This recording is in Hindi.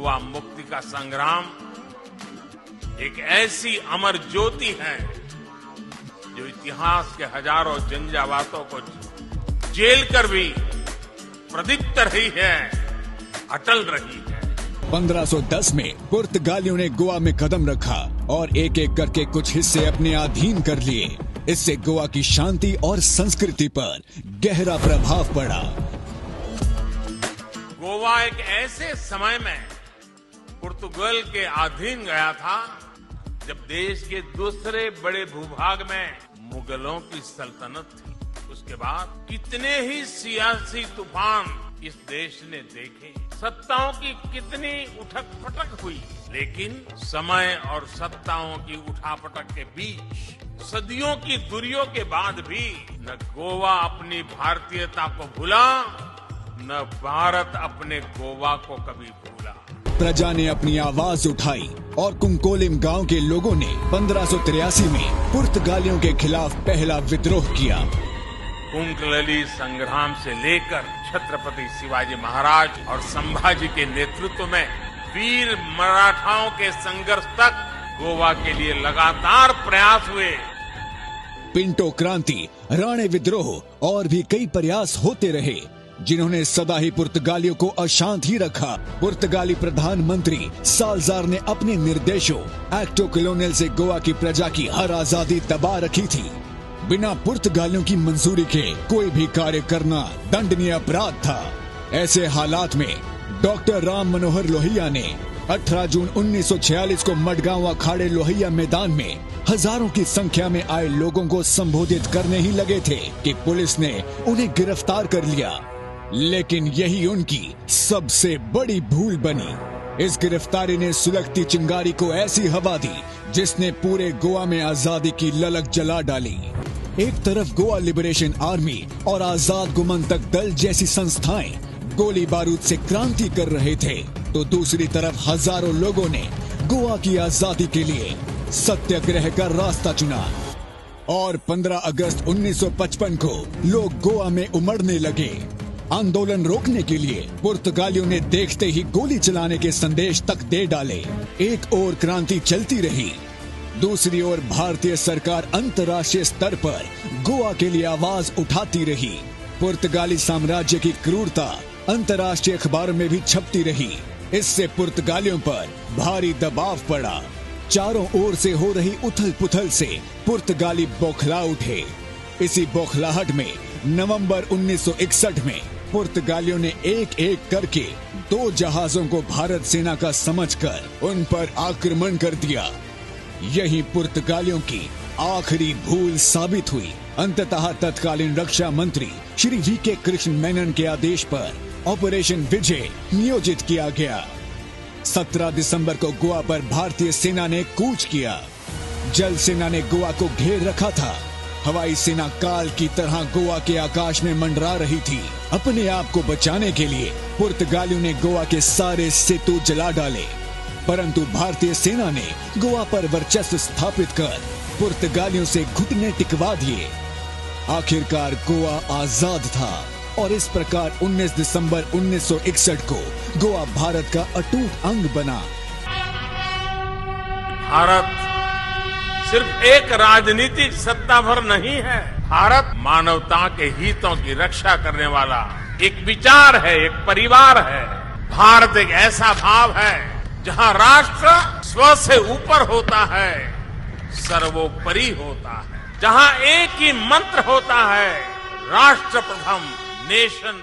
गोवा मुक्ति का संग्राम एक ऐसी अमर ज्योति है जो इतिहास के हजारों झंझावातों को झेल कर भी प्रदीप्त रही है, अटल रही है। 1510 में पुर्तगालियों ने गोवा में कदम रखा और एक एक करके कुछ हिस्से अपने अधीन कर लिए। इससे गोवा की शांति और संस्कृति पर गहरा प्रभाव पड़ा। गोवा एक ऐसे समय में पुर्तगाल के अधीन गया था जब देश के दूसरे बड़े भूभाग में मुगलों की सल्तनत थी। उसके बाद कितने ही सियासी तूफान इस देश ने देखे, सत्ताओं की कितनी उठक पटक हुई, लेकिन समय और सत्ताओं की उठापटक के बीच सदियों की दूरियों के बाद भी न गोवा अपनी भारतीयता को भूला, न भारत अपने गोवा को कभी भूला। प्रजा ने अपनी आवाज उठाई और कुंकोलिम गांव के लोगों ने 1583 में पुर्तगालियों के खिलाफ पहला विद्रोह किया। कुंकलली संग्राम से लेकर छत्रपति शिवाजी महाराज और संभाजी के नेतृत्व में वीर मराठाओं के संघर्ष तक गोवा के लिए लगातार प्रयास हुए। पिंटो क्रांति, राणे विद्रोह और भी कई प्रयास होते रहे जिन्होंने सदा ही पुर्तगालियों को अशांत ही रखा। पुर्तगाली प्रधानमंत्री साल्जार ने अपने निर्देशों एक्टो कॉलोनियल से गोवा की प्रजा की हर आजादी दबा रखी थी। बिना पुर्तगालियों की मंजूरी के कोई भी कार्य करना दंडनीय अपराध था। ऐसे हालात में डॉक्टर राम मनोहर लोहिया ने 18 जून 1946 को मडगांव अखाड़े लोहिया मैदान में हजारों की संख्या में आए लोगों को संबोधित करने ही लगे थे कि पुलिस ने उन्हें गिरफ्तार कर लिया। लेकिन यही उनकी सबसे बड़ी भूल बनी। इस गिरफ्तारी ने सुलगती चिंगारी को ऐसी हवा दी जिसने पूरे गोवा में आजादी की ललक जला डाली। एक तरफ गोवा लिबरेशन आर्मी और आजाद गोमंतक दल जैसी संस्थाएं गोली बारूद से क्रांति कर रहे थे, तो दूसरी तरफ हजारों लोगों ने गोवा की आजादी के लिए सत्याग्रह का रास्ता चुना। और 15 अगस्त 1955 को लोग गोवा में उमड़ने लगे। आंदोलन रोकने के लिए पुर्तगालियों ने देखते ही गोली चलाने के संदेश तक दे डाले। एक ओर क्रांति चलती रही, दूसरी ओर भारतीय सरकार अंतर्राष्ट्रीय स्तर पर गोवा के लिए आवाज उठाती रही। पुर्तगाली साम्राज्य की क्रूरता अंतर्राष्ट्रीय अखबारों में भी छपती रही। इससे पुर्तगालियों पर भारी दबाव पड़ा। चारों ओर से हो रही उथल पुथल से पुर्तगाली बौखला उठे। इसी बौखलाहट में नवंबर 1961 में पुर्तगालियों ने एक एक करके 2 जहाजों को भारत सेना का समझकर उन पर आक्रमण कर दिया। यही पुर्तगालियों की आखिरी भूल साबित हुई। अंततः तत्कालीन रक्षा मंत्री श्री वी.के. कृष्ण मेनन के आदेश पर ऑपरेशन विजय नियोजित किया गया। 17 दिसंबर को गोवा पर भारतीय सेना ने कूच किया। जल सेना ने गोवा को घेर रखा था। हवाई सेना काल की तरह गोवा के आकाश में मंडरा रही थी। अपने आप को बचाने के लिए पुर्तगालियों ने गोवा के सारे सेतु जला डाले, परंतु भारतीय सेना ने गोवा पर वर्चस्व स्थापित कर पुर्तगालियों से घुटने टिकवा दिए। आखिरकार गोवा आजाद था और इस प्रकार 19 दिसंबर 1961 को गोवा भारत का अटूट अंग बना। भारत सिर्फ एक राजनीतिक सत्ता भर नहीं है, भारत मानवता के हितों की रक्षा करने वाला एक विचार है, एक परिवार है। भारत एक ऐसा भाव है जहां राष्ट्र स्व से ऊपर होता है, सर्वोपरि होता है, जहां एक ही मंत्र होता है, राष्ट्र प्रथम, नेशन